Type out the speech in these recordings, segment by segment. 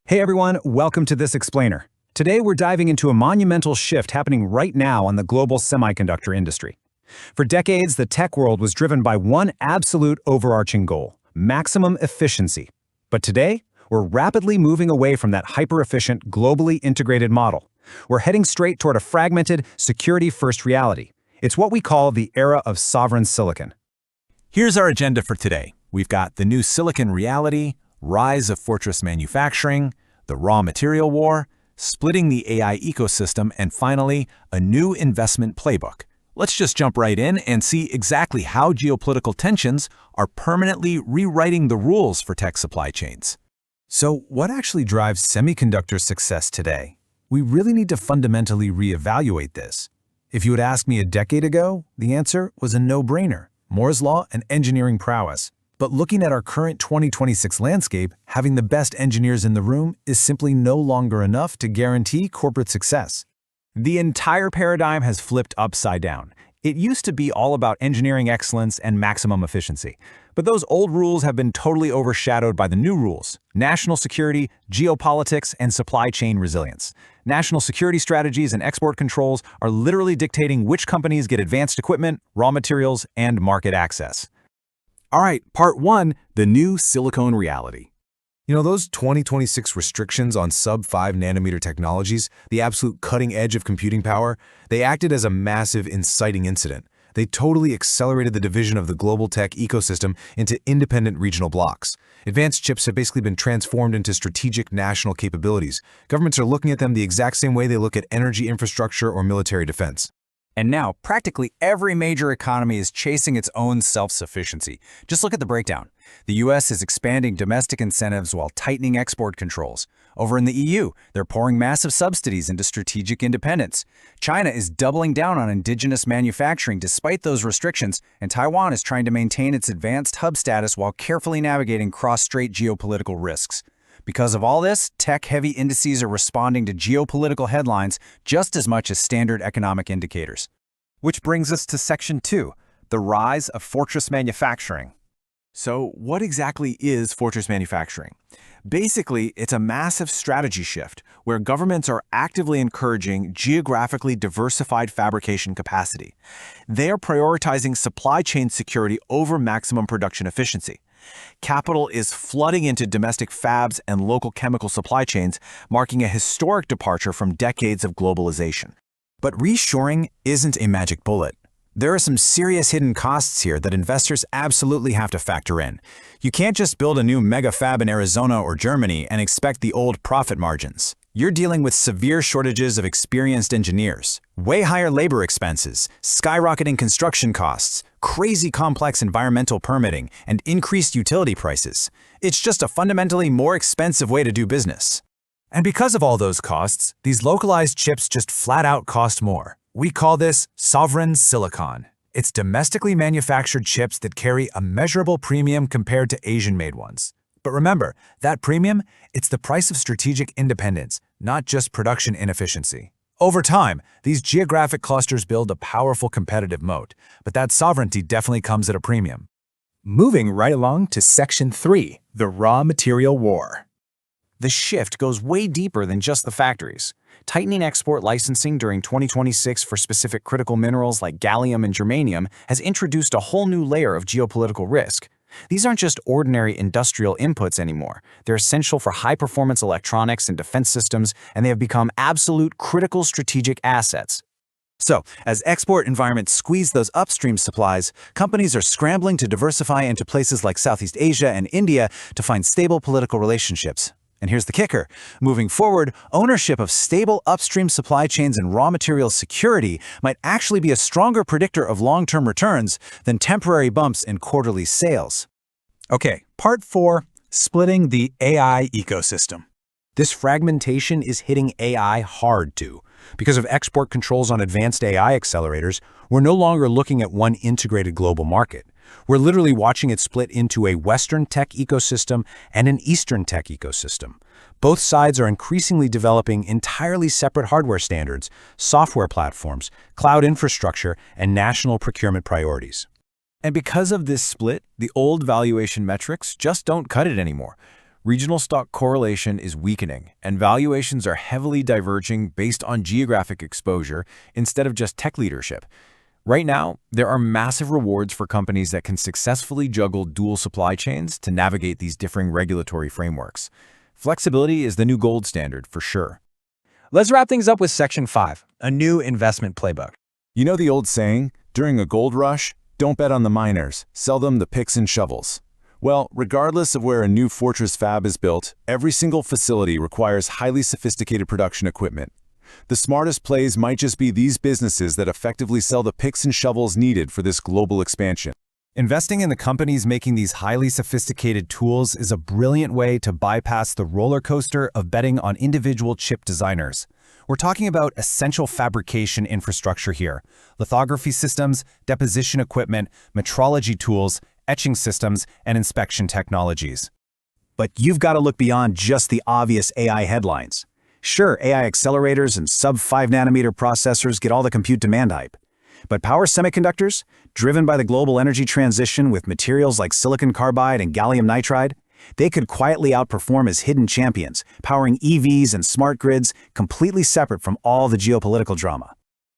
Hey everyone, welcome to This Explainer. Today we're diving into a monumental shift happening right now on the global semiconductor industry. For decades, the tech world was driven by one absolute overarching goal: maximum efficiency. But today, we're rapidly moving away from that hyper-efficient, globally integrated model. We're heading straight toward a fragmented, security-first reality. It's what we call the era of sovereign silicon. Here's our agenda for today. We've got the new silicon reality, rise of fortress manufacturing, the raw material war, splitting the AI ecosystem, and finally, a new investment playbook. Let's just jump right in and see exactly how geopolitical tensions are permanently rewriting the rules for tech supply chains. So, what actually drives semiconductor success today? We really need to fundamentally reevaluate this. If you had asked me a decade ago, the answer was a no-brainer: Moore's Law and engineering prowess. But looking at our current 2026 landscape, having the best engineers in the room is simply no longer enough to guarantee corporate success. The entire paradigm has flipped upside down. It used to be all about engineering excellence and maximum efficiency. But those old rules have been totally overshadowed by the new rules: national security, geopolitics, and supply chain resilience. National security strategies and export controls are literally dictating which companies get advanced equipment, raw materials, and market access. All right, part one, the new silicon reality. You know, those 2026 restrictions on sub-5 nanometer technologies, the absolute cutting edge of computing power, they acted as a massive inciting incident. They totally accelerated the division of the global tech ecosystem into independent regional blocks. Advanced chips have basically been transformed into strategic national capabilities. Governments are looking at them the exact same way they look at energy infrastructure or military defense. And now, practically every major economy is chasing its own self-sufficiency. Just look at the breakdown. The US is expanding domestic incentives while tightening export controls. Over in the EU, they're pouring massive subsidies into strategic independence. China is doubling down on indigenous manufacturing despite those restrictions, and Taiwan is trying to maintain its advanced hub status while carefully navigating cross-strait geopolitical risks. Because of all this, tech-heavy indices are responding to geopolitical headlines just as much as standard economic indicators. Which brings us to Section 2, the rise of fortress manufacturing. So what exactly is fortress manufacturing? Basically, it's a massive strategy shift where governments are actively encouraging geographically diversified fabrication capacity. They are prioritizing supply chain security over maximum production efficiency. Capital is flooding into domestic fabs and local chemical supply chains, marking a historic departure from decades of globalization. But reshoring isn't a magic bullet. There are some serious hidden costs here that investors absolutely have to factor in. You can't just build a new mega fab in Arizona or Germany and expect the old profit margins. You're dealing with severe shortages of experienced engineers, way higher labor expenses, skyrocketing construction costs, crazy complex environmental permitting, and increased utility prices. It's just a fundamentally more expensive way to do business. And because of all those costs, these localized chips just flat out cost more. We call this sovereign silicon. It's domestically manufactured chips that carry a measurable premium compared to Asian-made ones. But remember, that premium, it's the price of strategic independence, not just production inefficiency. Over time, these geographic clusters build a powerful competitive moat, but that sovereignty definitely comes at a premium. Moving right along to Section 3, the raw material war. The shift goes way deeper than just the factories. Tightening export licensing during 2026 for specific critical minerals like gallium and germanium has introduced a whole new layer of geopolitical risk. These aren't just ordinary industrial inputs anymore. They're essential for high-performance electronics and defense systems, and they have become absolute critical strategic assets. So, as export environments squeeze those upstream supplies, companies are scrambling to diversify into places like Southeast Asia and India to find stable political relationships. And here's the kicker. Moving forward, ownership of stable upstream supply chains and raw material security might actually be a stronger predictor of long-term returns than temporary bumps in quarterly sales. Okay, part 4, splitting the AI ecosystem. This fragmentation is hitting AI hard too. Because of export controls on advanced AI accelerators, we're no longer looking at one integrated global market. We're literally watching it split into a Western tech ecosystem and an Eastern tech ecosystem. Both sides are increasingly developing entirely separate hardware standards, software platforms, cloud infrastructure, and national procurement priorities. And because of this split, the old valuation metrics just don't cut it anymore. Regional stock correlation is weakening, and valuations are heavily diverging based on geographic exposure instead of just tech leadership. Right now, there are massive rewards for companies that can successfully juggle dual supply chains to navigate these differing regulatory frameworks. Flexibility is the new gold standard for sure. Let's wrap things up with Section 5, a new investment playbook. You know the old saying, during a gold rush, don't bet on the miners, sell them the picks and shovels. Well, regardless of where a new fortress fab is built, every single facility requires highly sophisticated production equipment. The smartest plays might just be these businesses that effectively sell the picks and shovels needed for this global expansion. Investing in the companies making these highly sophisticated tools is a brilliant way to bypass the roller coaster of betting on individual chip designers. We're talking about essential fabrication infrastructure here: lithography systems, deposition equipment, metrology tools, etching systems, and inspection technologies. But you've got to look beyond just the obvious AI headlines. Sure, AI accelerators and sub-5 nanometer processors get all the compute demand hype. But power semiconductors, driven by the global energy transition with materials like silicon carbide and gallium nitride, they could quietly outperform as hidden champions, powering EVs and smart grids completely separate from all the geopolitical drama.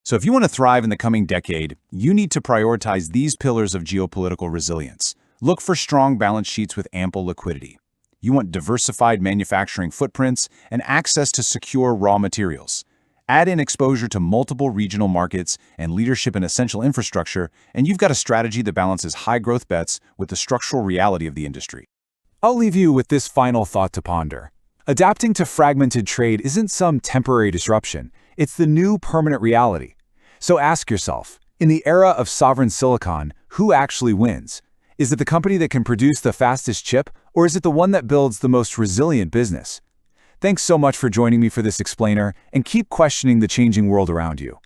So if you want to thrive in the coming decade, you need to prioritize these pillars of geopolitical resilience. Look for strong balance sheets with ample liquidity. You want diversified manufacturing footprints and access to secure raw materials. Add in exposure to multiple regional markets and leadership in essential infrastructure, and you've got a strategy that balances high-growth bets with the structural reality of the industry. I'll leave you with this final thought to ponder. Adapting to fragmented trade isn't some temporary disruption. It's the new permanent reality. So ask yourself, in the era of sovereign silicon, who actually wins? Is it the company that can produce the fastest chip, or is it the one that builds the most resilient business? Thanks so much for joining me for this explainer, and keep questioning the changing world around you.